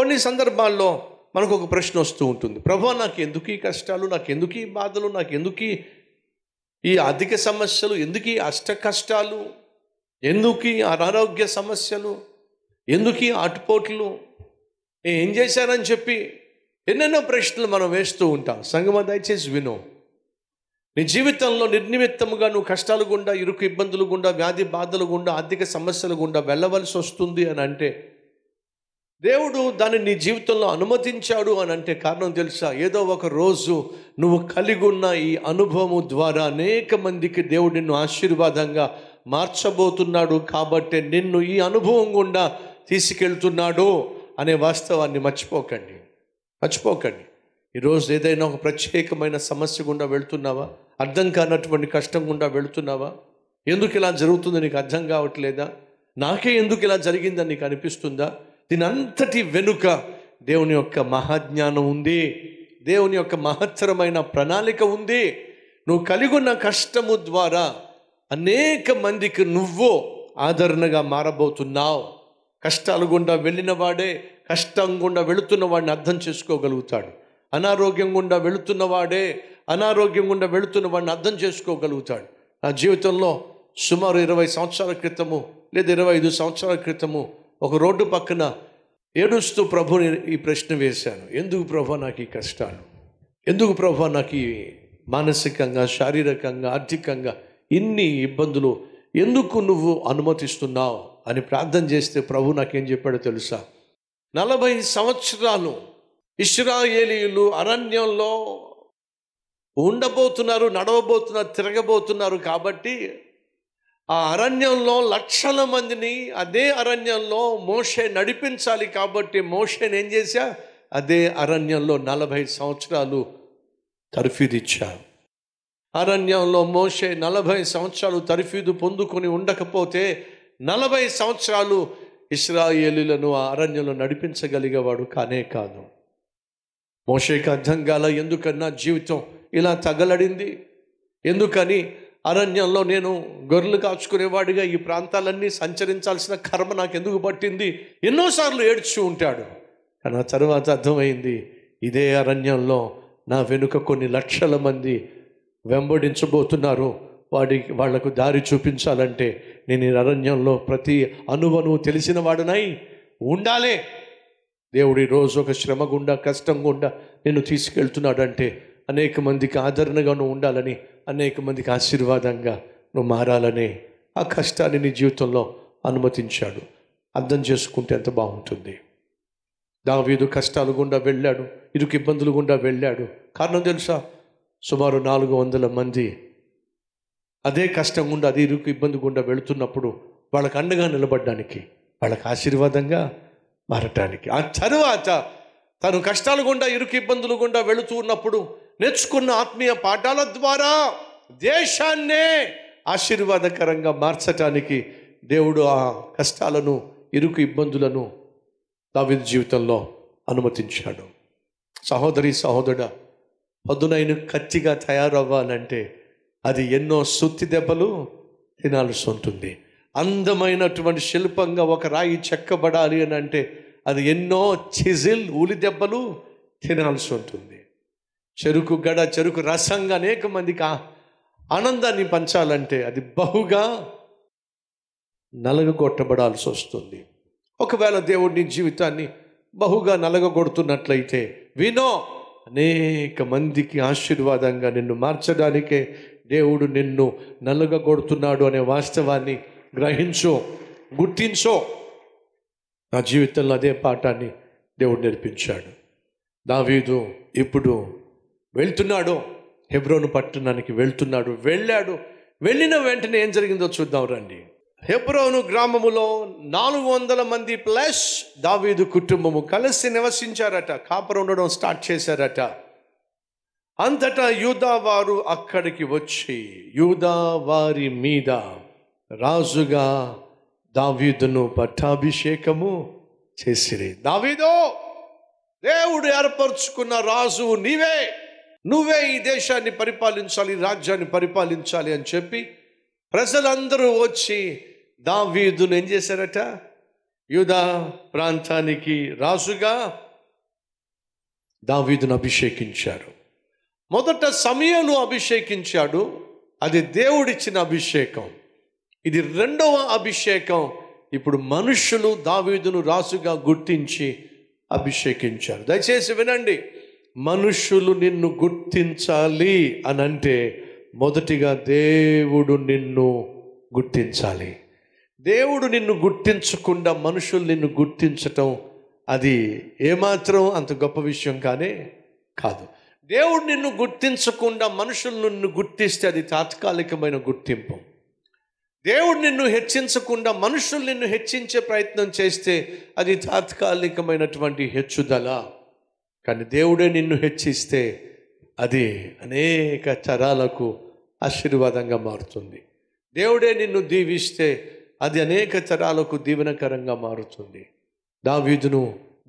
కొన్ని సందర్భాల్లో మనకు ఒక ప్రశ్న వస్తూ ఉంటుంది, ప్రభువా నాకు ఎందుకు ఈ కష్టాలు, నాకు ఎందుకు ఈ బాధలు, నాకు ఎందుకు ఈ ఆర్థిక సమస్యలు, ఎందుకు ఈ అష్ట కష్టాలు, ఎందుకు ఈ అనారోగ్య సమస్యలు, ఎందుకు ఈ ఆటుపోట్లు, ఏం చేశానని చెప్పి ఎన్నెన్నో ప్రశ్నలు మనం వేస్తూ ఉంటాం. సంగమా, దయచేసి విను. నీ జీవితంలో నిర్నిమిత్తముగా నువ్వు కష్టాలు గుండా, ఇరుకు ఇబ్బందులు గుండా, వ్యాధి బాధలు గుండా, ఆర్థిక సమస్యలు గుండా వెళ్ళవలసి వస్తుంది అని అంటే, దేవుడు దాన్ని నీ జీవితంలో అనుమతించాడు అని అంటే కారణం తెలుసా? ఏదో ఒక రోజు నువ్వు కలిగి ఉన్న ఈ అనుభవము ద్వారా అనేక మందికి దేవుడు నిన్ను ఆశీర్వాదంగా మార్చబోతున్నాడు. కాబట్టి నిన్ను ఈ అనుభవం గుండా తీసుకెళ్తున్నాడు అనే వాస్తవాన్ని మర్చిపోకండి. ఈరోజు ఏదైనా ఒక ప్రత్యేకమైన సమస్య గుండా వెళుతున్నావా? అర్థం కానటువంటి కష్టం గుండా వెళుతున్నావా? ఎందుకు ఇలా జరుగుతుందో నీకు అర్థం కావట్లేదా? నాకే ఎందుకు ఇలా జరిగిందని నీకు అనిపిస్తుందా? దీని అంతటి వెనుక దేవుని యొక్క మహాజ్ఞానం ఉంది, దేవుని యొక్క మహత్తరమైన ప్రణాళిక ఉంది. నువ్వు కలిగి ఉన్న కష్టము ద్వారా అనేక మందికి నువ్వు ఆదరణగా మారబోతున్నావు. కష్టాలు గుండా వెళ్ళిన వాడే కష్టం గుండా వెళుతున్న వాడిని అర్థం చేసుకోగలుగుతాడు. అనారోగ్యం గుండా వెళుతున్న వాడే అనారోగ్యం గుండా వెళుతున్న వాడిని అర్థం చేసుకోగలుగుతాడు. నా జీవితంలో సుమారు 20 సంవత్సరాల క్రితము లేదా 25 సంవత్సరాల క్రితము ఒక రోడ్డు పక్కన ఏడుస్తూ ప్రభుని ఈ ప్రశ్న వేశాను. ఎందుకు ప్రభు నాకు ఈ కష్టాలు, ఎందుకు ప్రభు నాకు ఈ మానసికంగా, శారీరకంగా, ఆర్థికంగా ఇన్ని ఇబ్బందులు ఎందుకు నువ్వు అనుమతిస్తున్నావు అని ప్రార్థన చేస్తే ప్రభు నాకేం చెప్పాడో తెలుసా? 40 సంవత్సరాలు ఇశ్రాయేలీయులు అరణ్యంలో ఉండబోతున్నారు, నడవబోతున్నారు, తిరగబోతున్నారు. కాబట్టి ఆ అరణ్యంలో లక్షల మందిని అదే అరణ్యంలో మోషే నడిపించాలి. కాబట్టి మోషేని ఏం చేశా? అదే అరణ్యంలో 40 సంవత్సరాలు తర్ఫీదు ఇచ్చారు. అరణ్యంలో మోషే 40 సంవత్సరాలు తర్ఫీదు పొందుకొని ఉండకపోతే 40 సంవత్సరాలు ఇశ్రాయేలీయులను ఆ అరణ్యంలో నడిపించగలిగేవాడు కానే కాదు. మోషేకి అర్థం కాల, ఎందుకన్నా జీవితం ఇలా తగలడింది, ఎందుకని అరణ్యంలో నేను గొర్రెలు కాచుకునేవాడిగా ఈ ప్రాంతాలన్నీ సంచరించాల్సిన కర్మ నాకు ఎందుకు పట్టింది? ఎన్నోసార్లు ఏడ్చి ఉంటాడు. కానీ ఆ తర్వాత అర్థమైంది, ఇదే అరణ్యంలో నా వెనుక కొన్ని లక్షల మంది వెంబడించబోతున్నారు. వాళ్లకు దారి చూపించాలంటే నేను ఈ అరణ్యంలో ప్రతి అణువను తెలిసిన వాడునై ఉండాలే. దేవుడు ఈరోజు ఒక శ్రమ గుండా, కష్టం గుండా నిన్ను తీసుకెళ్తున్నాడంటే అనేక మందికి ఆదరణగా నువ్వు ఉండాలని, అనేక మందికి ఆశీర్వాదంగా నువ్వు మారాలనే ఆ కష్టాన్ని నీ జీవితంలో అనుమతించాడు. అర్థం చేసుకుంటే ఎంత బాగుంటుంది. దావీదు కష్టాలు గుండా వెళ్ళాడు, ఇరుకు ఇబ్బందులు గుండా వెళ్ళాడు. కారణం తెలుసా? సుమారు 400 మంది అదే కష్టం గుండా, అదే ఇరుకు ఇబ్బంది గుండా వెళుతున్నప్పుడు వాళ్ళకు అండగా నిలబడడానికి, వాళ్ళకి ఆశీర్వాదంగా మారటానికి. ఆ తరువాత తను కష్టాల గుండా, ఇరుకు ఇబ్బందులు గుండా వెళుతూ ఉన్నప్పుడు నేర్చుకున్న ఆత్మీయ పాఠాల ద్వారా దేశాన్నే ఆశీర్వాదకరంగా మార్చటానికి దేవుడు ఆ కష్టాలను, ఇరుకు ఇబ్బందులను దావీదు జీవితంలో అనుమతించాడు. సహోదరి, సహోదరుడా, పదునైన కత్తిగా తయారవ్వాలంటే అది ఎన్నో సుత్తి దెబ్బలు తినాల్సి ఉంటుంది. అందమైనటువంటి శిల్పంగా ఒక రాయి చెక్కబడాలి అని అంటే అది ఎన్నో చిజిల్, ఊలి దెబ్బలు తినాల్సి ఉంటుంది. చెరుకు గడ, చెరుకు రసంగా అనేక మందికి ఆనందాన్ని పంచాలంటే అది బహుగా నలగగొట్టబడాల్సి వస్తుంది. ఒకవేళ దేవుడు నీ జీవితాన్ని బహుగా నలగగొడుతున్నట్లయితే వినో, అనేక మందికి ఆశీర్వాదంగా నిన్ను మార్చడానికే దేవుడు నిన్ను నలగగొడుతున్నాడు అనే వాస్తవాన్ని గ్రహించో, గుర్తించో. నా జీవితంలో అదే పాఠాన్ని దేవుడు నేర్పించాడు. దావీదు ఇప్పుడు వెళ్తున్నాడు, హెబ్రోను పట్టణానికి వెళ్తున్నాడు. వెళ్ళిన వెంటనే ఏం జరిగిందో చూద్దాం రండి. హెబ్రోను గ్రామములో 400 మంది ప్లస్ దావీదు కుటుంబము కలిసి నివసించారట, కాపురం ఉండడం స్టార్ట్ చేశారట. అంతటా యూదా వారు అక్కడికి వచ్చి యూదా వారి మీద రాజుగా దావీదును పట్టాభిషేకము చేసిరి. దావీదు, దేవుడు ఏర్పరచుకున్న రాజు నువ్వే ఈ దేశాన్ని పరిపాలించాలి, రాజ్యాన్ని పరిపాలించాలి అని చెప్పి ప్రజలందరూ వచ్చి దావీదును ఏం చేశారట? యూదా ప్రాంతానికి రాజుగా దావీదును అభిషేకించారు. మొదట సమూయేలు అభిషేకించాడు, అది దేవుడిచ్చిన అభిషేకం. ఇది రెండవ అభిషేకం. ఇప్పుడు మనుషులు దావీదును రాజుగా గుర్తించి అభిషేకించారు. దయచేసి వినండి, మనుషులు నిన్ను గుర్తించాలి అనంటే మొదటిగా దేవుడు నిన్ను గుర్తించాలి. దేవుడు నిన్ను గుర్తించకుండా మనుషులు నిన్ను గుర్తించటం అది ఏమాత్రం అంత గొప్ప విషయం కాదు. దేవుడు నిన్ను గుర్తించకుండా మనుషులు నిన్ను గుర్తిస్తే అది తాత్కాలికమైన గుర్తింపు. దేవుడు నిన్ను హెచ్చించకుండా మనుషులు నిన్ను హెచ్చించే ప్రయత్నం చేస్తే అది తాత్కాలికమైనటువంటి హెచ్చుదల. కానీ దేవుడే నిన్ను హెచ్చిస్తే అది అనేక తరాలకు ఆశీర్వాదంగా మారుతుంది. దేవుడే నిన్ను దీవిస్తే అది అనేక తరాలకు దీవెనకరంగా మారుతుంది. దావీదును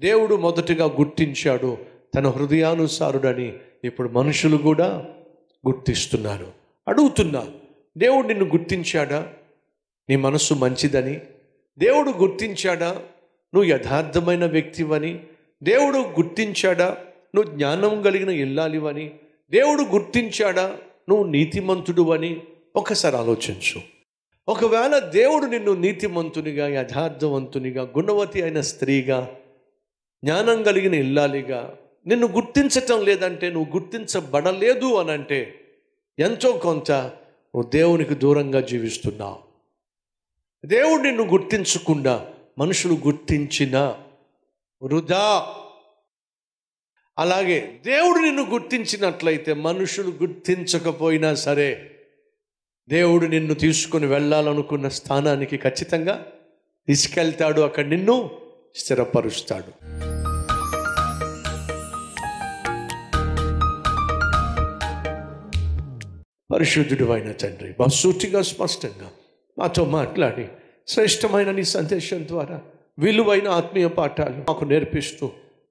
దేవుడు మొదటగా గుర్తించాడు తన హృదయానుసారుడని. ఇప్పుడు మనుషులు కూడా గుర్తిస్తున్నారు. అడుగుతున్నా, దేవుడు నిన్ను గుర్తించాడా? నీ మనసు మంచిదని దేవుడు గుర్తించాడా? నువ్వు యథార్థమైన వ్యక్తివని దేవుడు గుర్తించాడా? నువ్వు జ్ఞానం కలిగిన ఇల్లాలివని దేవుడు గుర్తించాడా? నువ్వు నీతిమంతుడు అని ఒకసారి ఆలోచించు. ఒకవేళ దేవుడు నిన్ను నీతిమంతునిగా, యథార్థవంతునిగా, గుణవతి అయిన స్త్రీగా, జ్ఞానం కలిగిన ఇల్లాలిగా నిన్ను గుర్తించటం లేదంటే, నువ్వు గుర్తించబడలేదు అనంటే ఎంతో కొంత నువ్వు దేవునికి దూరంగా జీవిస్తున్నావు. దేవుడు నిన్ను గుర్తించకుండా మనుషులు గుర్తించిన వృధా. అలాగే దేవుడు నిన్ను గుర్తించినట్లయితే మనుషులు గుర్తించకపోయినా సరే దేవుడు నిన్ను తీసుకుని వెళ్ళాలనుకున్న స్థానానికి ఖచ్చితంగా తీసుకెళ్తాడు. అక్కడ నిన్ను స్థిరపరుస్తాడు. పరిశుద్ధుడు అయిన తండ్రి, బహుసూటిగా స్పష్టంగా మాతో మాట్లాడి శ్రేష్టమైన నీ సందేశం ద్వారా విలువైన ఆత్మీయ పాఠాలు మాకు నేర్పిస్తూ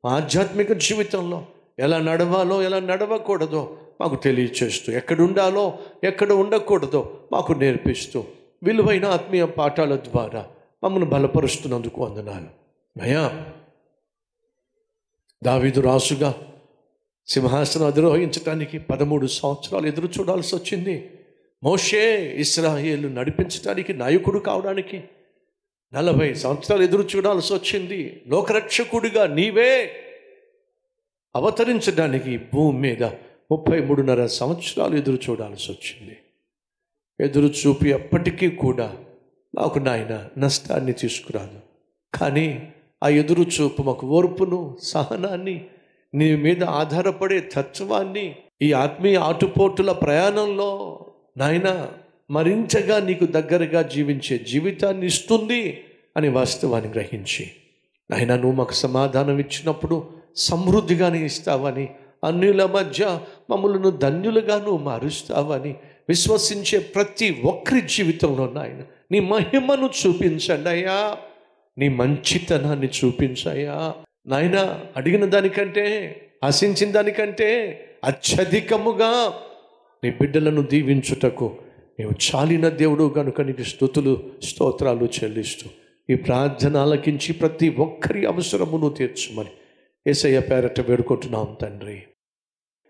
ఆధ్యాత్మిక జీవితంలో ఎలా నడవాలో ఎలా నడవకూడదో మాకు తెలియచేస్తూ, ఎక్కడ ఉండాలో ఎక్కడ ఉండకూడదో మాకు నేర్పిస్తూ విలువైన ఆత్మీయ పాఠాల ద్వారా మమ్మల్ని బలపరుస్తున్నందుకు వందనాలు. అయ్యా, దావీదు రాజుగా సింహాసనం అధిరోహించడానికి 13 సంవత్సరాలు ఎదురు చూడాల్సి వచ్చింది. మోషే ఇశ్రాయేలు నడిపించడానికి, నాయకుడు కావడానికి 40 సంవత్సరాలు ఎదురు చూడాల్సి వచ్చింది. లోకరక్షకుడిగా నీవే అవతరించడానికి భూమి మీద 33.5 సంవత్సరాలు ఎదురు చూడాల్సి వచ్చింది. ఎదురు చూపి అప్పటికీ కూడా మాకు నాయన నష్టాన్ని తీసుకురాదు. కానీ ఆ ఎదురు చూపు మాకు ఓర్పును, సహనాన్ని, నీ మీద ఆధారపడే తత్వాన్ని, ఈ ఆత్మీయ ఆటుపోటుల ప్రయాణంలో నాయన మరింతగా నీకు దగ్గరగా జీవించే జీవితాన్ని ఇస్తుంది అని వాస్తవాన్ని గ్రహించి, నాయన నువ్వు మాకు సమాధానం ఇచ్చినప్పుడు సమృద్ధిగానే ఇస్తావని, అన్యుల మధ్య మమ్మల్ని ధన్యులుగా నువ్వు మారుస్తావని విశ్వసించే ప్రతి ఒక్కరి జీవితంలో నాయన నీ మహిమను చూపించండి అయ్యా, నీ మంచితనాన్ని చూపించయ్యా నాయన. అడిగిన దానికంటే, ఆశించిన దానికంటే అత్యధికముగా నీ బిడ్డలను దీవించుటకు నీవు చాలిన దేవుడు కనుక నీకు స్తుతులు స్తోత్రాలు చెల్లిస్తూ ఈ ప్రార్థన ఆలకించి ప్రతి ఒక్కరి అవసరమును తీర్చుమని యేసయ్య పేరట వేడుకుంటున్నాం తండ్రి.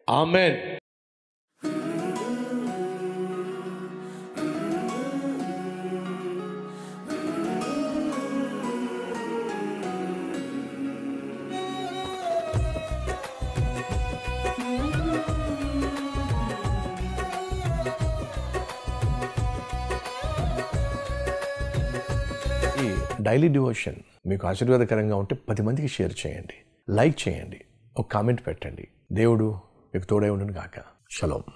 ఆమెన్. డైలీ డివోషన్ మీకు ఆశీర్వాదకరంగా ఉంటే 10 మందికి షేర్ చేయండి, లైక్ చేయండి, ఒక కామెంట్ పెట్టండి. దేవుడు మీకు తోడై ఉండును గాక. షలోమ్.